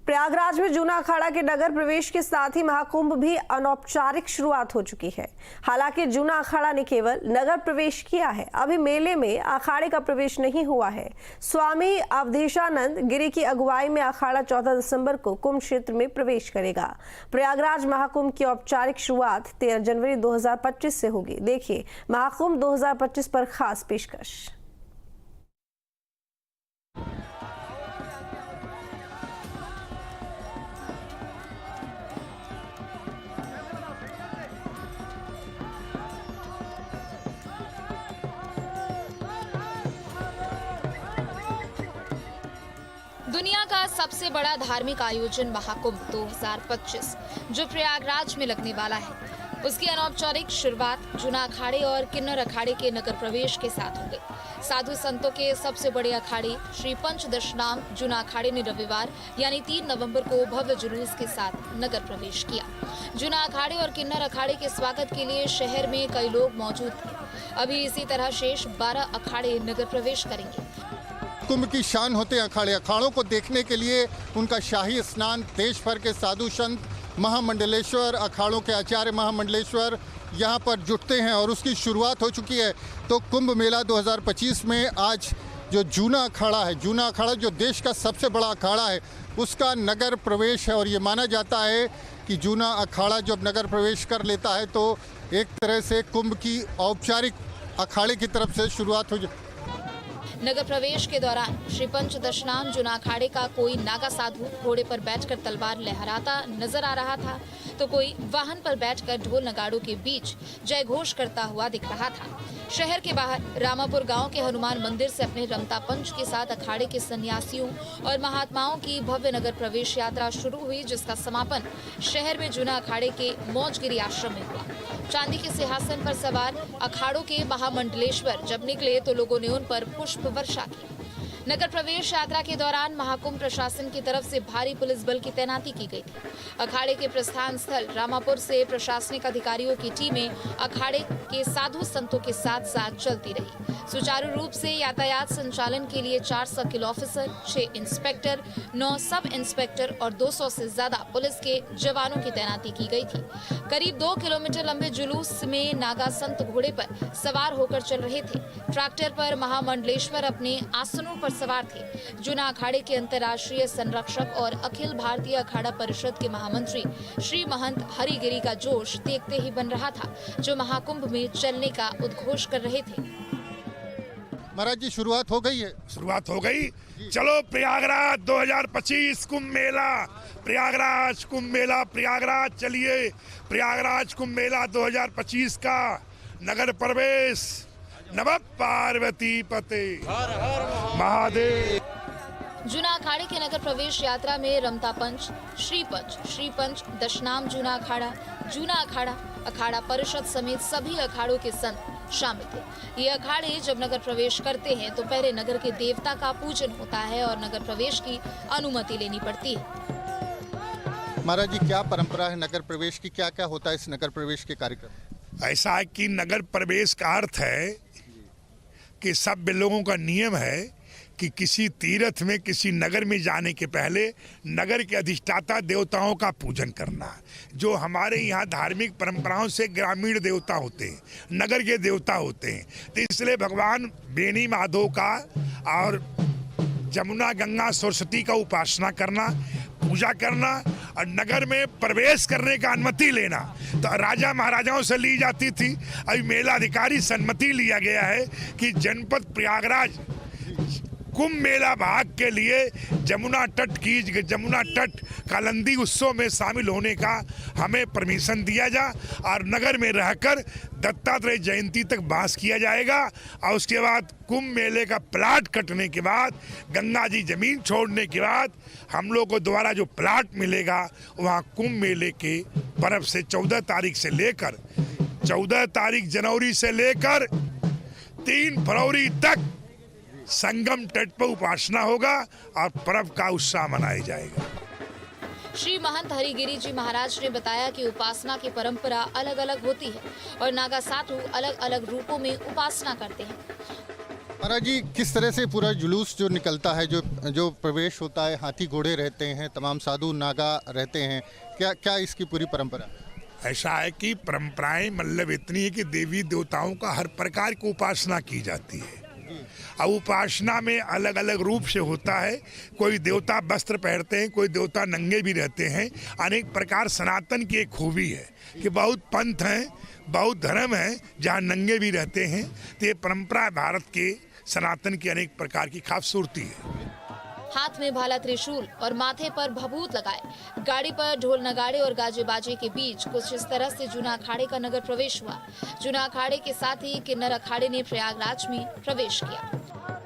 प्रयागराज में जूना अखाड़ा के नगर प्रवेश के साथ ही महाकुंभ भी अनौपचारिक शुरुआत हो चुकी है। हालांकि जूना अखाड़ा ने केवल नगर प्रवेश किया है, अभी मेले में अखाड़े का प्रवेश नहीं हुआ है। स्वामी अवधेशानंद गिरी की अगुवाई में अखाड़ा 14 दिसंबर को कुंभ क्षेत्र में प्रवेश करेगा। प्रयागराज महाकुंभ की औपचारिक शुरुआत 13 जनवरी 2025 से होगी। देखिए महाकुंभ 2025 पर खास पेशकश। दुनिया का सबसे बड़ा धार्मिक आयोजन महाकुंभ 2025 जो प्रयागराज में लगने वाला है, उसकी अनौपचारिक शुरुआत जूना अखाड़े और किन्नर अखाड़े के नगर प्रवेश के साथ हो गई। साधु संतों के सबसे बड़े अखाड़े श्री पंचदशनाम जूना अखाड़े ने रविवार यानी 3 नवंबर को भव्य जुलूस के साथ नगर प्रवेश किया। जूना अखाड़े और किन्नर अखाड़े के स्वागत के लिए शहर में कई लोग मौजूद थे। अभी इसी तरह शेष 12 अखाड़े नगर प्रवेश करेंगे। कुंभ की शान होते हैं अखाड़े। अखाड़ों को देखने के लिए उनका शाही स्नान देश भर के साधु संत महामंडलेश्वर, अखाड़ों के आचार्य महामंडलेश्वर यहाँ पर जुटते हैं और उसकी शुरुआत हो चुकी है। तो कुंभ मेला 2025 में आज जो जूना अखाड़ा है, जूना अखाड़ा जो देश का सबसे बड़ा अखाड़ा है, उसका नगर प्रवेश है। और ये माना जाता है कि जूना अखाड़ा जब नगर प्रवेश कर लेता है तो एक तरह से कुंभ की औपचारिक अखाड़े की तरफ से शुरुआत हो। नगर प्रवेश के दौरान श्री पंचदशनाम जूना अखाड़े का कोई नागा साधु घोड़े पर बैठकर तलवार लहराता नजर आ रहा था, तो कोई वाहन पर बैठकर ढोल नगाड़ों के बीच जय घोष करता हुआ दिख रहा था। शहर के बाहर रामापुर गांव के हनुमान मंदिर से अपने रमता पंच के साथ अखाड़े के सन्यासियों और महात्माओं की भव्य नगर प्रवेश यात्रा शुरू हुई, जिसका समापन शहर में जूना अखाड़े के मौजगिरी आश्रम में हुआ। चांदी के सिंहासन पर सवार अखाड़ों के महामंडलेश्वर जब निकले तो लोगों ने उन पर पुष्प वर्षा की। नगर प्रवेश यात्रा के दौरान महाकुंभ प्रशासन की तरफ से भारी पुलिस बल की तैनाती की गई थी। अखाड़े के प्रस्थान स्थल रामापुर से प्रशासनिक अधिकारियों की टीमें अखाड़े के साधु संतों के साथ साथ चलती रही। सुचारू रूप से यातायात संचालन के लिए 4 circle officer, 6 inspector, 9 sub inspector और 200 से ज्यादा पुलिस के जवानों की तैनाती की गई थी। करीब 2 किलोमीटर लंबे जुलूस में नागा संत घोड़े पर सवार होकर चल रहे थे। ट्रैक्टर पर महामंडलेश्वर अपने आसनों पर सवार थे। जूना अखाड़े के अंतर्राष्ट्रीय संरक्षक और अखिल भारतीय अखाड़ा परिषद के महामंत्री श्री महंत हरिगिरी का जोश देखते ही बन रहा था, जो महाकुंभ में चलने का उद्घोष कर रहे थे। महाराज जी शुरुआत हो गई है। शुरुआत हो गई। चलो प्रयागराज 2025 कुंभ मेला, प्रयागराज कुंभ मेला, प्रयागराज चलिए। प्रयागराज कुंभ मेला 2025 का नगर प्रवेश। नमः पार्वती पते महादेव। जूना अखाड़े के नगर प्रवेश यात्रा में रमता पंच, श्री पंच दशनाम जूना अखाड़ा, अखाड़ा परिषद समेत सभी अखाड़ों के संत शामिल थे। ये अखाड़े जब नगर प्रवेश करते हैं तो पहले नगर के देवता का पूजन होता है और नगर प्रवेश की अनुमति लेनी पड़ती है। महाराज जी क्या परंपरा है नगर प्रवेश की, क्या क्या होता है इस नगर प्रवेश के कार्यक्रम? ऐसा है कि नगर प्रवेश का अर्थ है कि सब लोगों का नियम है कि किसी तीर्थ में, किसी नगर में जाने के पहले नगर के अधिष्ठाता देवताओं का पूजन करना। जो हमारे यहाँ धार्मिक परंपराओं से ग्रामीण देवता होते हैं, नगर के देवता होते हैं, तो इसलिए भगवान बेनी माधव का और जमुना गंगा सरस्वती का उपासना करना, पूजा करना और नगर में प्रवेश करने का अनुमति लेना तो राजा महाराजाओं से ली जाती थी। अभी मेला अधिकारी से अनुमति लिया गया है कि जनपद प्रयागराज कुंभ मेला भाग के लिए जमुना तट कालंदी उत्सव में शामिल होने का हमें परमिशन दिया जा और नगर में रहकर दत्तात्रेय जयंती तक वास किया जाएगा। और उसके बाद कुंभ मेले का प्लाट कटने के बाद, गंगा जी जमीन छोड़ने के बाद हम लोग को दोबारा जो प्लाट मिलेगा वहाँ कुंभ मेले के पर्व से 14 तारीख से लेकर 14 तारीख जनवरी से लेकर 3 फरवरी तक संगम तट पर उपासना होगा और पर्व का उत्साह मनाया जाएगा। श्री महंत हरिगिरी जी महाराज ने बताया कि उपासना की परंपरा अलग अलग होती है और नागा साधु अलग अलग रूपों में उपासना करते हैं। महाराज जी, किस तरह से पूरा जुलूस जो निकलता है, जो प्रवेश होता है, हाथी घोड़े रहते हैं, तमाम साधु नागा रहते हैं, क्या इसकी पूरी परंपरा? ऐसा है कि परंपराएं मतलब इतनी है कि देवी देवताओं का हर प्रकार की उपासना की जाती है। अब उपासना में अलग अलग रूप से होता है। कोई देवता वस्त्र पहनते हैं, कोई देवता नंगे भी रहते हैं। अनेक प्रकार सनातन की एक खूबी है कि बहुत पंथ हैं, बहुत धर्म हैं जहाँ नंगे भी रहते हैं। तो ये परंपरा भारत के सनातन की अनेक प्रकार की खूबसूरती है। हाथ में भाला त्रिशूल और माथे पर भभूत लगाए गाड़ी पर ढोल नगाड़े और गाजे बाजे के बीच कुछ इस तरह से जूना अखाड़े का नगर प्रवेश हुआ। जूना अखाड़े के साथ ही किन्नर अखाड़े ने प्रयागराज में प्रवेश किया।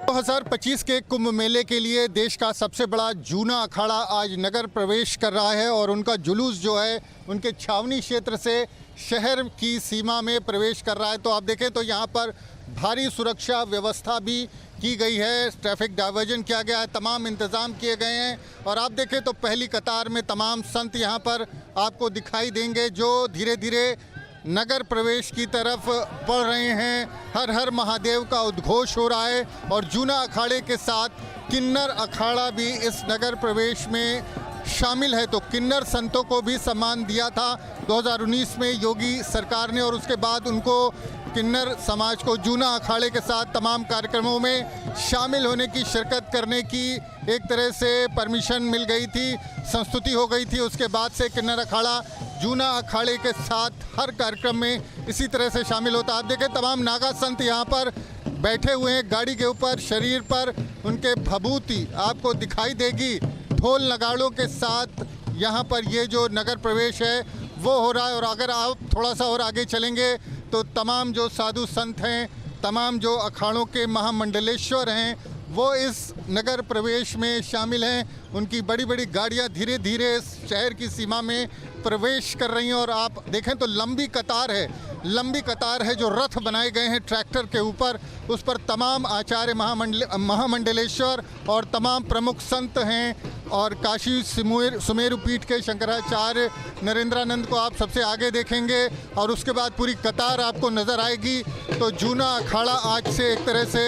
2025 के कुंभ मेले के लिए देश का सबसे बड़ा जूना अखाड़ा आज नगर प्रवेश कर रहा है और उनका जुलूस जो है उनके छावनी क्षेत्र से शहर की सीमा में प्रवेश कर रहा है। तो आप देखें तो यहाँ पर भारी सुरक्षा व्यवस्था भी की गई है, ट्रैफिक डाइवर्जन किया गया है, तमाम इंतज़ाम किए गए हैं। और आप देखें तो पहली कतार में तमाम संत यहाँ पर आपको दिखाई देंगे जो धीरे धीरे नगर प्रवेश की तरफ बढ़ रहे हैं। हर हर महादेव का उद्घोष हो रहा है और जूना अखाड़े के साथ किन्नर अखाड़ा भी इस नगर प्रवेश में शामिल है। तो किन्नर संतों को भी सम्मान दिया था 2019 में योगी सरकार ने और उसके बाद उनको किन्नर समाज को जूना अखाड़े के साथ तमाम कार्यक्रमों में शामिल होने की, शिरकत करने की एक तरह से परमिशन मिल गई थी, संस्तुति हो गई थी। उसके बाद से किन्नर अखाड़ा जूना अखाड़े के साथ हर कार्यक्रम में इसी तरह से शामिल होता। आप देखें तमाम नागा संत यहाँ पर बैठे हुए हैं गाड़ी के ऊपर, शरीर पर उनके भभूति आपको दिखाई देगी। ढोल नगाड़ों के साथ यहाँ पर ये जो नगर प्रवेश है वो हो रहा है। और अगर आप थोड़ा सा और आगे चलेंगे तो तमाम जो साधु संत हैं, तमाम जो अखाड़ों के महामंडलेश्वर हैं वो इस नगर प्रवेश में शामिल हैं। उनकी बड़ी बड़ी गाड़ियाँ धीरे धीरे शहर की सीमा में प्रवेश कर रही हैं। और आप देखें तो लंबी कतार है जो रथ बनाए गए हैं ट्रैक्टर के ऊपर, उस पर तमाम आचार्य महामंडलेश्वर और तमाम प्रमुख संत हैं। और काशी सुमेरु पीठ के शंकराचार्य नरेंद्रानंद को आप सबसे आगे देखेंगे और उसके बाद पूरी कतार आपको नज़र आएगी। तो जूना अखाड़ा आज से एक तरह से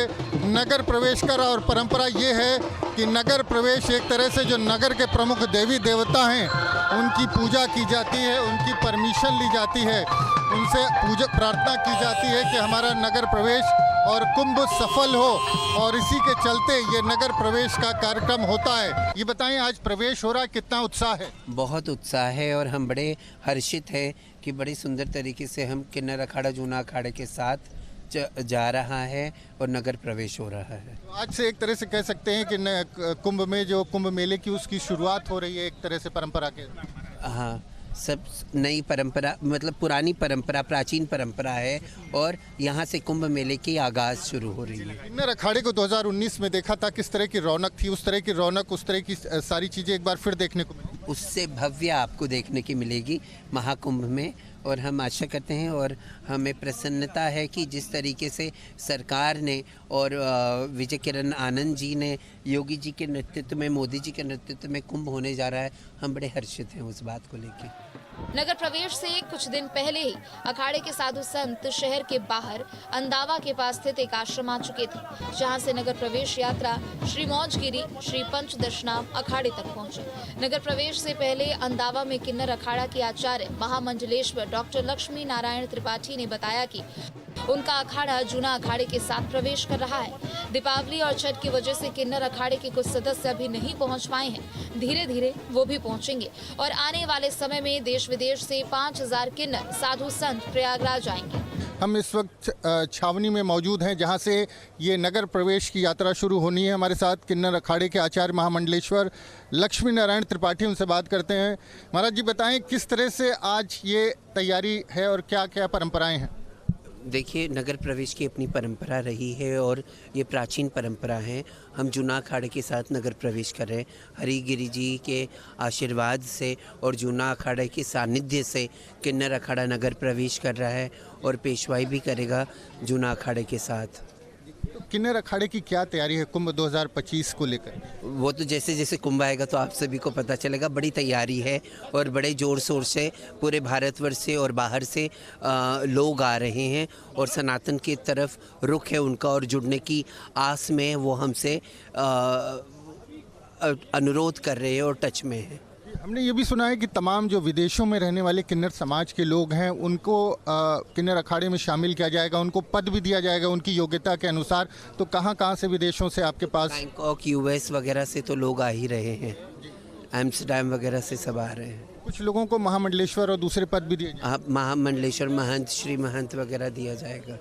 नगर प्रवेश कर रहा और परंपरा ये है कि नगर प्रवेश एक तरह से जो नगर के प्रमुख देवी देवता हैं उनकी पूजा की जाती है, उनकी परमिशन ली जाती है, उनसे पूजा प्रार्थना की जाती है कि हमारा नगर प्रवेश और कुंभ सफल हो। और इसी के चलते ये नगर प्रवेश का कार्यक्रम होता है। ये बताएं आज प्रवेश हो रहा है, कितना उत्साह है? बहुत उत्साह है और हम बड़े हर्षित हैं कि बड़ी सुंदर तरीके से हम किन्नर अखाड़ा जूना अखाड़े के साथ जा रहा है और नगर प्रवेश हो रहा है। तो आज से एक तरह से कह सकते हैं कि कुंभ में जो कुंभ मेले की उसकी शुरुआत हो रही है एक तरह से परंपरा के। हाँ, सब नई परंपरा मतलब पुरानी परंपरा, प्राचीन परंपरा है और यहाँ से कुंभ मेले की आगाज़ शुरू हो रही है। किन्नर अखाड़े को 2019 में देखा था, किस तरह की रौनक थी, उस तरह की रौनक, उस तरह की सारी चीज़ें एक बार फिर देखने को मिली। उससे भव्य आपको देखने की मिलेगी महाकुंभ में। और हम आशा करते हैं और हमें प्रसन्नता है कि जिस तरीके से सरकार ने और विजय किरण आनंद जी ने योगी जी के नेतृत्व में, मोदी जी के नेतृत्व में कुंभ होने जा रहा है, हम बड़े हर्षित हैं उस बात को लेकर। नगर प्रवेश से कुछ दिन पहले ही अखाड़े के साधु संत शहर के बाहर अंदावा के पास स्थित एक आश्रम आ चुके थे, जहां से नगर प्रवेश यात्रा श्री मौजगिरी श्री पंचदशनाम अखाड़े तक पहुंचे। नगर प्रवेश से पहले अंदावा में किन्नर अखाड़ा के आचार्य महामंडलेश्वर डॉक्टर लक्ष्मी नारायण त्रिपाठी ने बताया कि उनका अखाड़ा जूना अखाड़े के साथ प्रवेश कर रहा है। दीपावली और छठ की वजह से किन्नर अखाड़े के कुछ सदस्य अभी नहीं पहुंच पाए हैं, धीरे धीरे वो भी पहुंचेंगे और आने वाले समय में देश विदेश से 5000 किन्नर साधु संत प्रयागराज आएंगे। हम इस वक्त छावनी में मौजूद हैं जहां से ये नगर प्रवेश की यात्रा शुरू होनी है। हमारे साथ किन्नर अखाड़े के आचार्य महामंडलेश्वर लक्ष्मी नारायण त्रिपाठी, उनसे बात करते हैं। महाराज जी बताएं किस तरह से आज ये तैयारी है और क्या क्या परंपराएं हैं? देखिए, नगर प्रवेश की अपनी परंपरा रही है और ये प्राचीन परंपरा है। हम जूना अखाड़े के साथ नगर प्रवेश कर रहे हैं। हरिगिरी जी के आशीर्वाद से और जूना अखाड़े के सानिध्य से किन्नर अखाड़ा नगर प्रवेश कर रहा है और पेशवाई भी करेगा जूना अखाड़े के साथ। तो किन्नर अखाड़े की क्या तैयारी है कुंभ 2025 को लेकर? वो तो जैसे जैसे कुंभ आएगा तो आप सभी को पता चलेगा। बड़ी तैयारी है और बड़े ज़ोर शोर से पूरे भारतवर्ष से और बाहर से लोग आ रहे हैं और सनातन की तरफ रुख है उनका और जुड़ने की आस में वो हमसे अनुरोध कर रहे हैं और टच में है। हमने ये भी सुना है कि तमाम जो विदेशों में रहने वाले किन्नर समाज के लोग हैं उनको किन्नर अखाड़े में शामिल किया जाएगा, उनको पद भी दिया जाएगा उनकी योग्यता के अनुसार। तो कहाँ से विदेशों से आपके पास? बैंकॉक, यूएस वगैरह से तो लोग आ ही रहे हैं, एम्स्टरडैम वगैरह से सब आ रहे हैं। कुछ लोगों को महामंडलेश्वर और दूसरे पद भी दिए जाएंगे। महामंडलेश्वर महंत, श्री महंत वगैरह दिया जाएगा।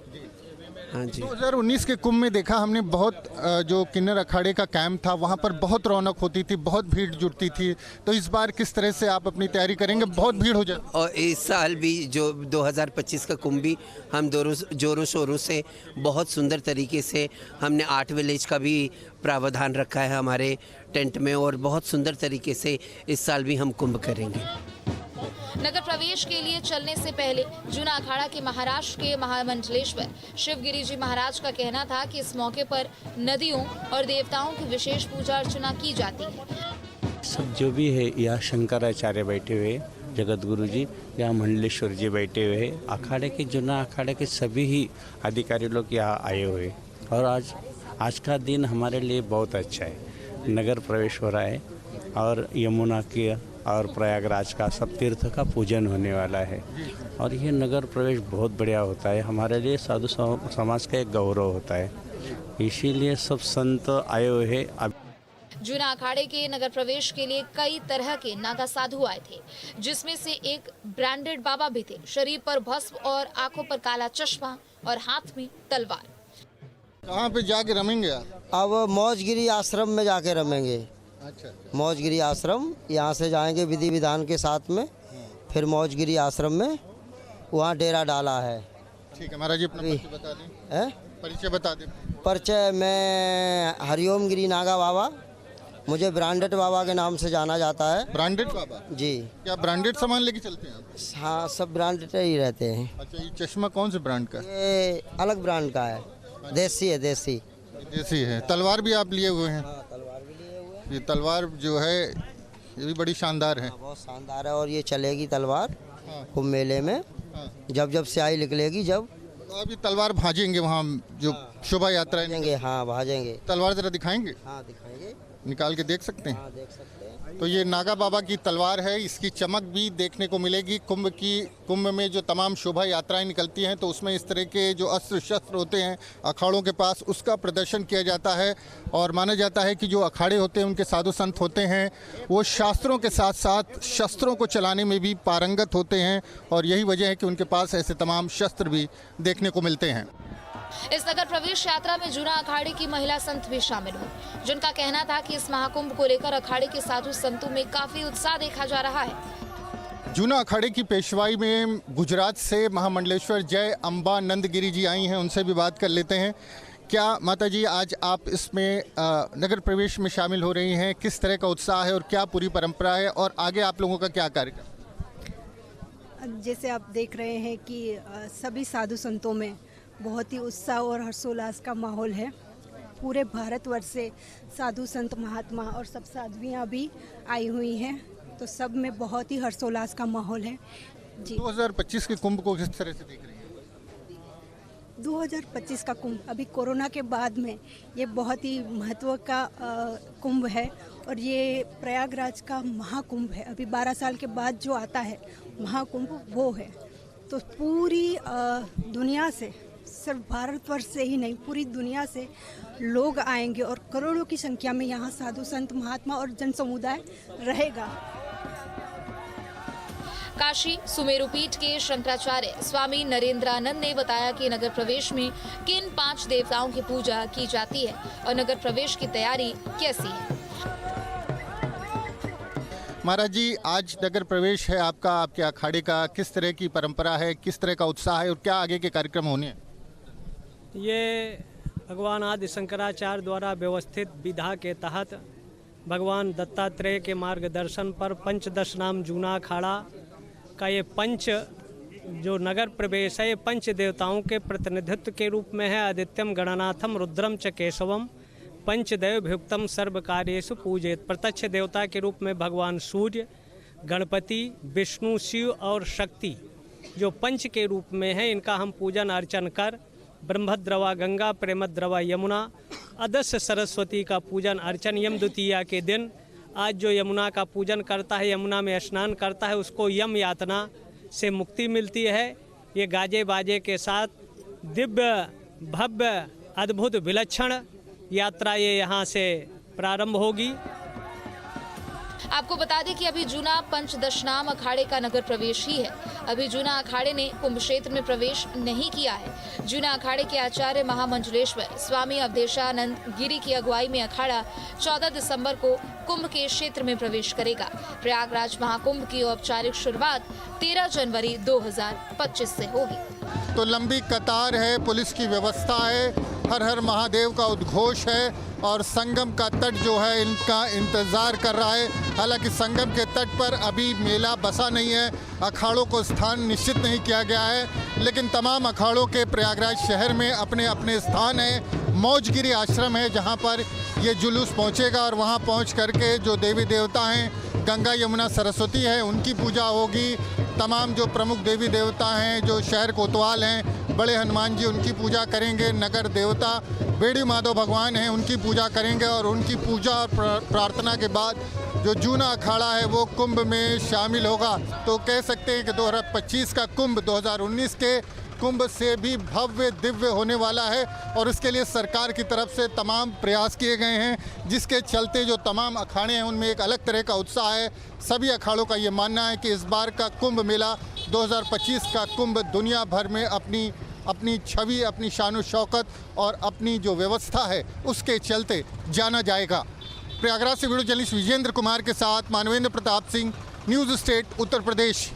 हाँ जी। 2019 के कुंभ में देखा हमने बहुत जो किन्नर अखाड़े का कैंप था वहाँ पर बहुत रौनक होती थी, बहुत भीड़ जुटती थी। तो इस बार किस तरह से आप अपनी तैयारी करेंगे? बहुत भीड़ हो जाए। और इस साल भी जो 2025 का कुंभ भी हम जोरों शोरों से बहुत सुंदर तरीके से हमने आर्ट विलेज का भी प्रावधान रखा है हमारे टेंट में और बहुत सुंदर तरीके से इस साल भी हम कुंभ करेंगे। नगर प्रवेश के लिए चलने से पहले जूना अखाड़ा के महाराष्ट्र के महामंडलेश्वर शिवगिरी जी महाराज का कहना था कि इस मौके पर नदियों और देवताओं की विशेष पूजा अर्चना की जाती है। सब जो भी है, यहाँ शंकराचार्य बैठे हुए, जगत गुरु जी, यहाँ मंडलेश्वर जी बैठे हुए, अखाड़े के जूना अखाड़े के सभी ही अधिकारी लोग यहाँ आए हुए और आज का दिन हमारे लिए बहुत अच्छा है। नगर प्रवेश हो रहा है और यमुना की और प्रयागराज का सब तीर्थ का पूजन होने वाला है और ये नगर प्रवेश बहुत बढ़िया होता है। हमारे लिए साधु समाज का एक गौरव होता है, इसीलिए सब संत आए हुए हैं। जूना अखाड़े के नगर प्रवेश के लिए कई तरह के नागा साधु आए थे, जिसमें से एक ब्रांडेड बाबा भी थे। शरीर पर भस्म और आंखों पर काला चश्मा और हाथ में तलवार। कहाँ पे जाके रमेंगे आप? अब मौजगिरी आश्रम में जाके रमेंगे। अच्छा। मौजगिरी आश्रम, यहाँ से जाएंगे विधि विधान के साथ में, फिर मौजगिरी आश्रम में वहाँ डेरा डाला है। ठीक है महाराज जी, अपना परिचय बता दें। परिचय बता दें। परिचय, मैं हरिओम गिरी नागा बाबा, मुझे ब्रांडेड बाबा के नाम से जाना जाता है। ब्रांडेड बाबा जी। क्या ब्रांडेड सामान लेके चलते हैं आप? हाँ, सब ब्रांडेड ही रहते हैं। अच्छा, ये चश्मा कौन से ब्रांड का? ये अलग ब्रांड का है, देसी है। देसी है। तलवार भी आप लिए हुए हैं? तलवार भी लिए हुए हैं। ये तलवार जो है ये भी बड़ी शानदार है। बहुत शानदार है और ये चलेगी तलवार हाँ। कुंभ मेले में। हाँ। जब स्याही निकलेगी, जब तो आप ये तलवार भाजेंगे वहाँ जो शोभा यात्रा भाजेंगे। हाँ, भाजेंगे। तलवार जरा दिखाएंगे? हाँ, दिखाएंगे। निकाल के देख सकते हैं? हाँ, देख सकते हैं। तो ये नागा बाबा की तलवार है, इसकी चमक भी देखने को मिलेगी। कुंभ में जो तमाम शोभा यात्राएं निकलती हैं तो उसमें इस तरह के जो अस्त्र शस्त्र होते हैं अखाड़ों के पास, उसका प्रदर्शन किया जाता है। और माना जाता है कि जो अखाड़े होते हैं उनके साधु संत होते हैं वो शास्त्रों के साथ साथ शस्त्रों को चलाने में भी पारंगत होते हैं और यही वजह है कि उनके पास ऐसे तमाम शस्त्र भी देखने को मिलते हैं। इस नगर प्रवेश यात्रा में जूना अखाड़े की महिला संत भी शामिल हुई, जिनका कहना था कि इस महाकुंभ को लेकर अखाड़े के साधु संतों में काफी उत्साह देखा जा रहा है। जूना अखाड़े की पेशवाई में गुजरात से महामंडलेश्वर जय अम्बा नंदगिरी जी आई हैं, उनसे भी बात कर लेते हैं। क्या माता जी, आज आप इसमें नगर प्रवेश में शामिल हो रही हैं, किस तरह का उत्साह है और क्या पूरी परंपरा है और आगे आप लोगों का क्या कार्यक्रम? जैसे आप देख रहे हैं कि सभी साधु संतों में बहुत ही उत्साह और हर्षोल्लास का माहौल है। पूरे भारतवर्ष से साधु संत महात्मा और सब साध्वियाँ भी आई हुई हैं, तो सब में बहुत ही हर्षोल्लास का माहौल है जी। 2025 के कुंभ को किस तरह से देख रही हैं? 2025 का कुंभ अभी कोरोना के बाद में ये बहुत ही महत्व का कुंभ है और ये प्रयागराज का महाकुंभ है। अभी 12 साल के बाद जो आता है महाकुंभ वो है। तो पूरी दुनिया से, सिर्फ भारतवर्ष से ही नहीं, पूरी दुनिया से लोग आएंगे और करोड़ों की संख्या में यहाँ साधु संत महात्मा और जन समुदाय रहेगा। काशी सुमेरु पीठ के शंकराचार्य स्वामी नरेंद्रानंद ने बताया कि नगर प्रवेश में किन 5 देवताओं की पूजा की जाती है और नगर प्रवेश की तैयारी कैसी है। महाराज जी, आज नगर प्रवेश है आपका, आपके अखाड़े का किस तरह की परंपरा है, किस तरह का उत्साह है और क्या आगे के कार्यक्रम होने हैं? ये भगवान आदि शंकराचार्य द्वारा व्यवस्थित विधा के तहत भगवान दत्तात्रेय के मार्गदर्शन पर पंचदश नाम जूना अखाड़ा का ये पंच जो नगर प्रवेश है ये पंच देवताओं के प्रतिनिधित्व के रूप में है। आदित्यम गणनाथम रुद्रम च केशवम पंचदेव भुक्तम सर्व कार्येषु पूजित। प्रत्यक्ष देवता के रूप में भगवान सूर्य, गणपति, विष्णु, शिव और शक्ति जो पंच के रूप में है, इनका हम पूजन अर्चन कर ब्रह्मद्रवा गंगा, प्रेमद्रवा यमुना, अदस्य सरस्वती का पूजन अर्चन यम द्वितीया के दिन आज जो यमुना का पूजन करता है, यमुना में स्नान करता है, उसको यम यातना से मुक्ति मिलती है। ये गाजे बाजे के साथ दिव्य भव्य अद्भुत विलक्षण यात्रा ये यहाँ से प्रारंभ होगी। आपको बता दें कि अभी जूना पंचदशनाम अखाड़े का नगर प्रवेश ही है। अभी जूना अखाड़े ने कुंभ क्षेत्र में प्रवेश नहीं किया है। जूना अखाड़े के आचार्य महामंडलेश्वर स्वामी अवधेशानंद गिरी की अगुवाई में अखाड़ा 14 दिसंबर को कुंभ के क्षेत्र में प्रवेश करेगा। प्रयागराज महाकुंभ की औपचारिक शुरुआत 13 जनवरी 2025 से होगी। तो लंबी कतार है, पुलिस की व्यवस्था है, हर हर महादेव का उद्घोष है और संगम का तट जो है इनका इंतज़ार कर रहा है। हालांकि संगम के तट पर अभी मेला बसा नहीं है, अखाड़ों को स्थान निश्चित नहीं किया गया है, लेकिन तमाम अखाड़ों के प्रयागराज शहर में अपने अपने स्थान हैं। मौजगिरी आश्रम है जहां पर ये जुलूस पहुंचेगा और वहां पहुंच करके जो देवी देवता हैं, गंगा यमुना सरस्वती है, उनकी पूजा होगी। तमाम जो प्रमुख देवी देवता हैं, जो शहर कोतवाल हैं, बड़े हनुमान जी उनकी पूजा करेंगे। नगर देवता बेड़ी माधव भगवान हैं, उनकी पूजा करेंगे और उनकी पूजा और प्रार्थना के बाद जो जूना अखाड़ा है वो कुंभ में शामिल होगा। तो कह सकते हैं कि 2025 का कुंभ 2019 के कुंभ से भी भव्य दिव्य होने वाला है और उसके लिए सरकार की तरफ से तमाम प्रयास किए गए हैं, जिसके चलते जो तमाम अखाड़े हैं उनमें एक अलग तरह का उत्साह है। सभी अखाड़ों का ये मानना है कि इस बार का कुंभ मेला 2025 का कुंभ दुनिया भर में अपनी छवि, अपनी शान शौकत और अपनी जो व्यवस्था है उसके चलते जाना जाएगा। प्रयागराज से वीडियो जर्नलिस्ट विजेंद्र कुमार के साथ मानवेंद्र प्रताप सिंह, न्यूज़ स्टेट, उत्तर प्रदेश।